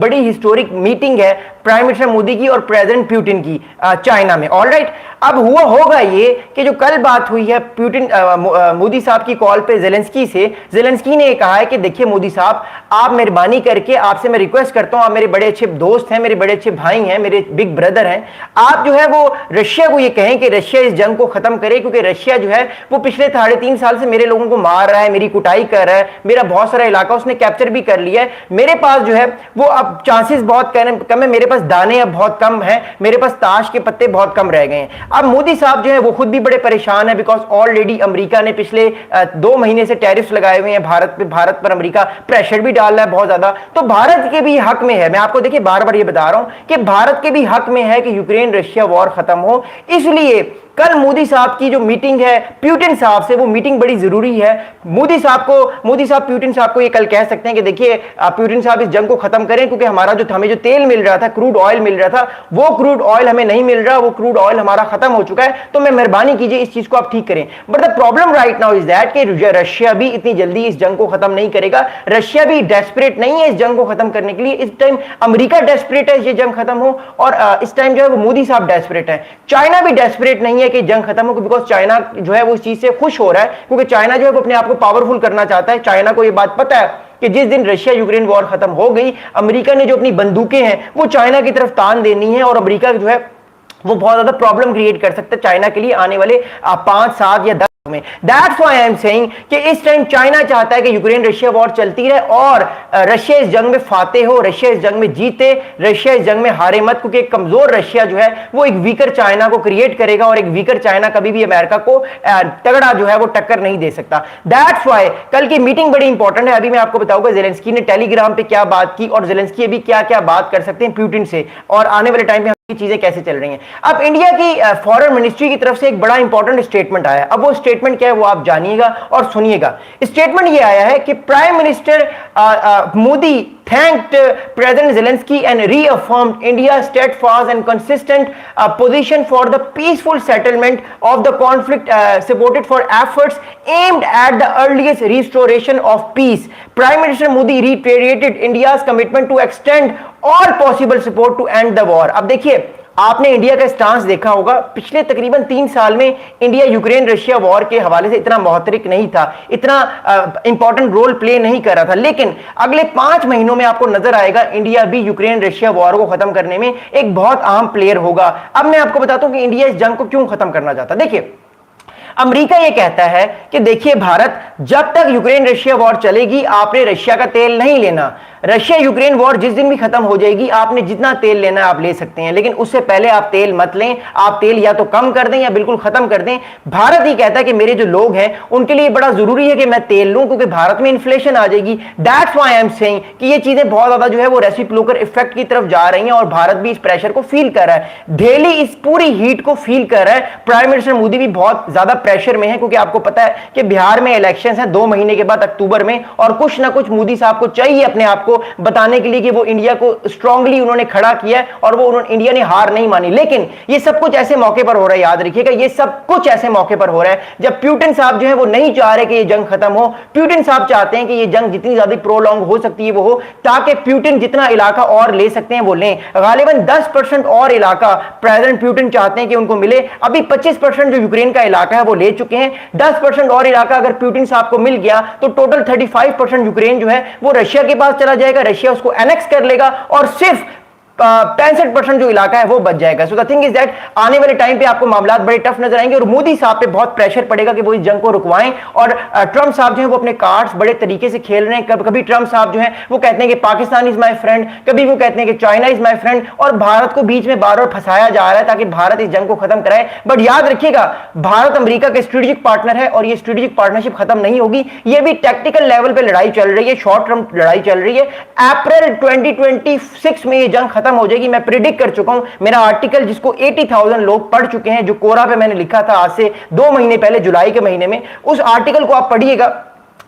बड़ी historic meeting है prime minister Modi की और प्रेसिडेंट पुतिन की चाइना में। ऑलराइट, अब हुआ होगा ये कि जो कल बात हुई है पुतिन मोदी साहब की कॉल पे जेलेंस्की से, जेलेंस्की ने कहा है कि देखिए मोदी साहब, आप मेहरबानी करके आपसे मैं रिक्वेस्ट करता हूं, आप मेरे बड़े अच्छे दोस्त हैं, मेरे बड़े अच्छे भाई हैं, मेरे बिग ब्रदर हैं, आप जो है वो रशिया को ये कहें कि रशिया इस जंग को खत्म करे, क्योंकि रशिया जो है वो पिछले 3.5 साल से मेरे लोगों को मार रहा है, मेरी कुटाई कर रहा है, मेरा बहुत सारा इलाका उसने कैप्चर भी कर लिया है, मेरे पास जो है वो अब चांसेस बहुत कम है, मेरे पास दाने अब बहुत कम है, मेरे पास ताश के पत्ते बहुत कम रह गए हैं। अब मोदी साहब जो है वो खुद भी बड़े परेशान है, बिकॉज ऑलरेडी अमेरिका ने पिछले 2 महीने से टैरिफ्स लगाए हुए हैं भारत पर अमेरिका प्रेशर भी डाल रहा है बहुत ज्यादा। तो भारत के भी हक में है, मैं आपको देखिए बार बार ये बता रहा हूं कि भारत के भी हक में है कि यूक्रेन रशिया वॉर खत्म हो। इसलिए कल मोदी साहब की जो मीटिंग है पुतिन साहब से, वो मीटिंग बड़ी जरूरी है। मोदी साहब पुतिन साहब को ये कल कह सकते हैं कि देखिए पुतिन साहब इस जंग को खत्म करें, क्योंकि हमें जो तेल मिल रहा था, क्रूड ऑयल मिल रहा था, वो क्रूड ऑयल हमें नहीं मिल रहा, वो क्रूड ऑयल हमारा खत्म हो चुका है, तो मैं मेहरबानी कीजिए इस चीज को आप ठीक करें। But the problem right now is that कि रशिया भी इतनी जल्दी इस जंग को खत्म नहीं करेगा। रशिया भी डेस्परेट नहीं है इस जंग को खत्म करने के लिए। इस टाइम अमेरिका डेस्परेट है ये जंग खत्म हो, और इस टाइम जो है वो मोदी साहब डेस्परेट है। चाइना भी डेस्परेट नहीं है कि जंग खत्म हो, बिकॉज चाइना जो है वो इस चीज से खुश हो रहा है, क्योंकि चाइना जो है वो अपने आप को पावरफुल करना चाहता है। चाइना को ये बात पता है कि जिस दिन रशिया यूक्रेन वॉर खत्म हो गई, अमेरिका ने जो अपनी बंदूकें हैं वो चाइना की तरफ तान देनी है, और अमेरिका जो है वो बहुत ज्यादा प्रॉब्लम क्रिएट कर सकता है चाइना के लिए आने वाले 5, 7 या 10 में। That's why I am saying कि इस टाइम चाइना चाहता है कि यूक्रेन रशिया वॉर चलती रहे और रशिया इस जंग में फाते हो, रशिया इस जंग में जीते, रशिया इस जंग में हारे मत, क्योंकि एक कमजोर रशिया जो है वो एक वीकर चाइना को क्रिएट करेगा, और एक वीकर चाइना कभी भी अमेरिका को तगड़ा जो है वो टक्कर नहीं दे सकता। दैट्स व्हाई कल की मीटिंग बड़ी इंपॉर्टेंट है। अभी मैं आपको बताऊंगा जेलेंस्की ने टेलीग्राम पे क्या बात की, और जेलेंस्की अभी क्या क्या बात कर सकते हैं पुतिन से, और आने वाले टाइम में चीजें कैसे चल रही हैं। अब इंडिया की फॉरेन मिनिस्ट्री की तरफ से एक बड़ा इंपॉर्टेंट स्टेटमेंट आया। अब वो स्टेटमेंट क्या है वो आप जानिएगा और सुनिएगा। स्टेटमेंट ये आया है कि prime minister Modi thanked President Zelensky and reaffirmed India's steadfast and consistent position for the peaceful settlement of the conflict, supported for efforts aimed at the earliest restoration of peace. Prime Minister Modi reiterated India's commitment to extend all possible support to end the war. अब देखिए आपने India का stance देखा होगा, पिछले तकरीबन 3 साल में इंडिया यूक्रेन रशिया वॉर के हवाले से इतना मुहतरिक नहीं था, इतना इंपॉर्टेंट रोल प्ले नहीं कर रहा था, लेकिन अगले 5 महीनों में आपको नजर आएगा इंडिया भी यूक्रेन रशिया वॉर को खत्म करने में एक बहुत अहम प्लेयर होगा। अब मैं आपको बताता हूं कि इंडिया इस जंग को क्यों खत्म करना चाहता। देखिए अमेरिका यह कहता है कि देखिए भारत, जब तक यूक्रेन रशिया वॉर चलेगी आपने रशिया का तेल नहीं लेना, रशिया यूक्रेन वॉर जिस दिन भी खत्म हो जाएगी आपने जितना तेल लेना है आप ले सकते हैं, लेकिन उससे पहले आप तेल मत लें, आप तेल या तो कम कर दें या बिल्कुल खत्म कर दें। भारत ही कहता है कि मेरे जो लोग हैं उनके लिए बड़ा जरूरी है कि मैं तेल लूं, क्योंकि भारत में इन्फ्लेशन आ जाएगी। That's why I am saying कि ये चीजें बहुत ज्यादा जो है वो रेसिप्रोकल इफेक्ट की तरफ जा रही हैं, और भारत भी इस प्रेशर को फील कर रहा है, दिल्ली इस पूरी हीट को फील कर रहा है। प्राइम मिनिस्टर मोदी भी बहुत ज्यादा प्रेशर में है, क्योंकि आपको पता है कि बिहार में इलेक्शन है 2 महीने के बाद अक्टूबर में, और कुछ ना कुछ मोदी साहब को चाहिए अपने आप को बताने के लिए कि वो इंडिया को स्ट्रांगली उन्होंने खड़ा किया है, और वो इंडिया ने हार नहीं मानी। लेकिन ये सब कुछ ऐसे मौके पर हो रहा है, याद रखिएगा ये सब कुछ ऐसे मौके पर हो रहा है जब पुतिन साहब जो है वो नहीं चाह रहे कि ये जंग खत्म हो। पुतिन साहब चाहते हैं कि ये जंग जितनी ज्यादा प्रोलॉन्ग हो सकती है वो हो, ताकि पुतिन जितना इलाका और ले सकते हैं वो लें। गालिबन 10% और इलाका प्रेसिडेंट पुतिन चाहते हैं कि उनको मिले। अभी 25% जो यूक्रेन का इलाका है वो ले चुके हैं, 10% और इलाका अगर पुतिन साहब को मिल गया तो टोटल 35% यूक्रेन जो है वो रशिया के पास चला जाएगा, रशिया उसको एनेक्स कर लेगा, और सिर्फ 65% जो इलाका है वो बच जाएगा। So the thing is that आने वाले टाइम पे आपको मामलात बड़े टफ नजर आएंगे, और मोदी साहब पे बहुत प्रेशर पड़ेगा कि वो इस जंग को रुकवाएं। और ट्रंप साहब जो है वो अपने कार्ड्स बड़े तरीके से खेल रहे हैं। कभी ट्रंप साहब जो है वो कहते हैं कि पाकिस्तान इज माय फ्रेंड, कभी वो कहते हैं कि चाइना इज माय फ्रेंड, और भारत को बीच में बार बार फंसाया जा रहा है ताकि भारत इस जंग को खत्म कराए। बट याद रखिएगा भारत अमेरिका का स्ट्रेटेजिक पार्टनर है, और ये स्ट्रेटेजिक पार्टनरशिप खत्म नहीं होगी, ये भी टैक्टिकल लेवल पे लड़ाई चल रही है, शॉर्ट टर्म लड़ाई चल रही है। अप्रैल 2026 में ये जंग खत्म हो जाएगी, मैं प्रिडिक्ट कर चुका हूं। मेरा आर्टिकल जिसको 80,000 लोग पढ़ चुके हैं, जो कोरा पे मैंने लिखा था आज से 2 महीने पहले जुलाई के महीने में, उस आर्टिकल को आप पढ़िएगा।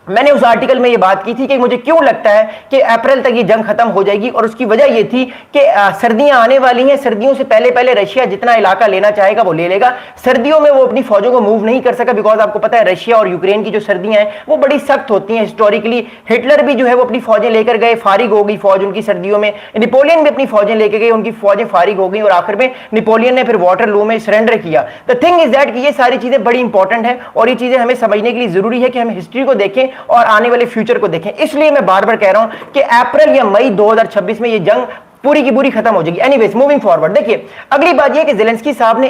मैंने उस आर्टिकल में ये बात की थी कि मुझे क्यों लगता है कि अप्रैल तक ये जंग खत्म हो जाएगी, और उसकी वजह ये थी कि सर्दियां आने वाली हैं। सर्दियों से पहले पहले रशिया जितना इलाका लेना चाहेगा वो ले लेगा। सर्दियों में वो अपनी फौजों को मूव नहीं कर सका, बिकॉज आपको पता है रशिया और यूक्रेन की जो सर्दियां हैं वो बड़ी सख्त होती हैं हिस्टोरिकली। हिटलर भी जो है वो अपनी फौजें लेकर गए, फारिग हो गई फौज उनकी सर्दियों में। नेपोलियन भी अपनी फौजें लेकर गए, उनकी फौजें फारिग हो गई, और आखिर में नेपोलियन ने फिर वाटरलू में सरेंडर किया। द थिंग इज दैट कि ये सारी चीजें बड़ी इंपॉर्टेंट है, और ये चीजें हमें समझने के लिए जरूरी है कि हम हिस्ट्री को देखें और आने वाले फ्यूचर को देखें। इसलिए मैं बार बार कह रहा हूं कि अप्रैल या मई 2026 में ये जंग पूरी की पूरी खत्म हो जाएगी। एनीवेज मूविंग फॉरवर्ड, देखिए अगली बात ये कि ज़ेलेंस्की साहब ने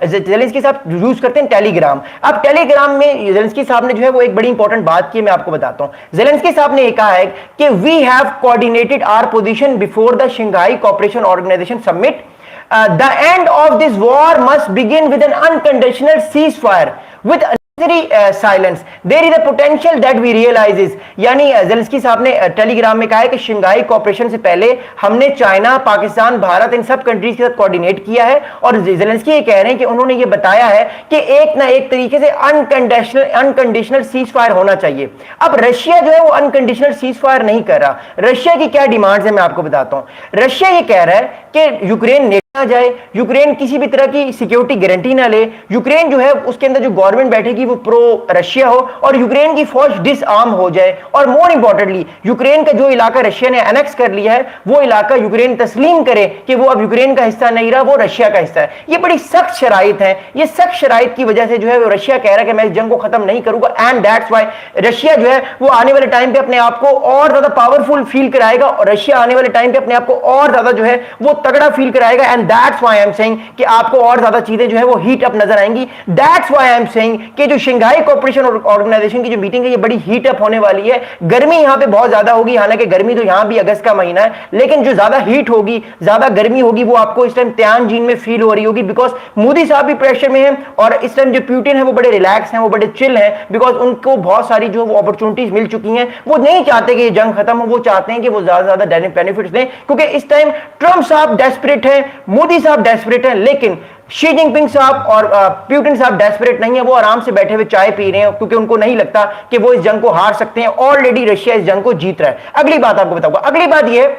ज़ेलेंस्की साहब यूज करते हैं टेलीग्राम। अब टेलीग्राम में ज़ेलेंस्की साहब ने जो है वो एक बड़ी इंपॉर्टेंट बात की, मैं आपको बताता हूं। ज़ेलेंस्की साहब ने कहा है कि we have coordinated our position before the Shanghai Cooperation Organisation summit. The end of this war must begin with an unconditional ceasefire with silence there is a potential that we realises. यानी Zelensky साहब ने Telegram में कहा है कि Shanghai cooperation से पहले हमने चाइना, पाकिस्तान, भारत इन सब कंट्रीज के साथ कोऑर्डिनेट किया है, और ज़ेलेंस्की ये कह रहे हैं कि उन्होंने ये बताया है कि एक ना एक तरीके से अनकंडीशनल सीज फायर होना चाहिए। अब रशिया जो है वो अनकंडीशनल सीज फायर नहीं कर रहा। रशिया की क्या डिमांड्स है मैं आपको बताता हूं। रशिया ये कह रहा है कि यूक्रेन ना जाए, यूक्रेन किसी भी तरह की सिक्योरिटी गारंटी ना ले, यूक्रेन जो है उसके अंदर जो गवर्नमेंट बैठेगी वो प्रो रशिया हो, और यूक्रेन की फौज डिसआर्म हो जाए, और मोर इंपॉर्टेंटली यूक्रेन का जो इलाका रशिया ने एनेक्स कर लिया है वो इलाका यूक्रेन तस्लीम करे कि वो अब यूक्रेन का हिस्सा नहीं रहा, वो रशिया का हिस्सा है। ये बड़ी सख्त शराइत है। ये सख्त शराइत की वजह से जो है वो रशिया कह रहा है कि मैं इस जंग को खत्म नहीं करूंगा, एंड दैट्स व्हाई रशिया जो है वो आने वाले टाइम पे अपने आप को और ज्यादा पावरफुल फील कराएगा, और रशिया आने वाले टाइम पे अपने आप को और ज्यादा जो है वो तगड़ा फील कराएगा, and that's why I am saying कि आपको और ज्यादा चीजें जो है वो हीट अप नजर आएंगी। That's why I am saying कि जो शंघाई कोऑपरेशन ऑर्गेनाइजेशन की जो मीटिंग है ये बड़ी हीट अप होने वाली है। गर्मी यहां पे बहुत ज्यादा होगी, हालांकि गर्मी तो यहां भी अगस्त का महीना है, लेकिन जो ज्यादा हीट होगी, ज्यादा गर्मी होगी, वो आपको इस टाइम त्यानजीन में फील हो रही होगी, बिकॉज मोदी साहब भी प्रेशर में हैं, और इस टाइम जो पुतिन है वो बड़े रिलैक्स हैं, वो बड़े चिल हैं, बिकॉज उनको बहुत सारी जो वो अपॉर्चुनिटीज मिल चुकी हैं। वो नहीं चाहते कि ये जंग खत्म हो, वो चाहते हैं कि वो ज्यादा से ज्यादा बेनिफिट्स लें, क्योंकि इस टाइम ट्रंप साहब डेस्परेट है, मोदी साहब डेस्परेट है, लेकिन शी जिनपिंग साहब और पुतिन साहब डेस्परेट नहीं है। वो आराम से बैठे हुए चाय पी रहे हैं, क्योंकि उनको नहीं लगता कि वो इस जंग को हार सकते हैं। ऑलरेडी रशिया इस जंग को जीत रहा है। अगली बात आपको बताऊंगा। अगली बात ये है,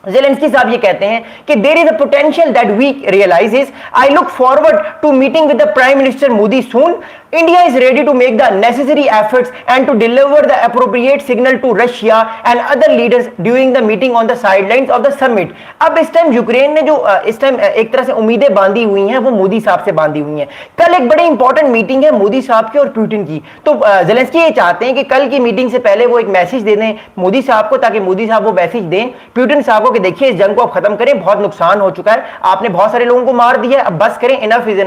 ज़ेलेंस्की साहब ये कहते हैं कि there is a potential that we realises. I look forward to meeting with the prime minister Modi soon. India is ready to make the necessary efforts and to deliver the appropriate signal to Russia and other leaders during the meeting on the sidelines of the summit। अब इस time Ukraine ने जो इस time एक तरह से उम्मीदें बांधी हुई हैं वो मोदी साहब से बांधी हुई हैं। कल एक बड़ी इंपॉर्टेंट मीटिंग है मोदी साहब की और पुतिन की, तो ज़ेलेंस्की ये चाहते हैं कि कल की मीटिंग से पहले वो एक मैसेज दे दें मोदी साहब को, ताकि मोदी साहब वो मैसेज दें पुतिन साहब को कि देखिए इस जंग को आप खत्म करें, बहुत नुकसान हो चुका है, आपने बहुत सारे लोगों को मार दिया, अब बस करें, इनफ इज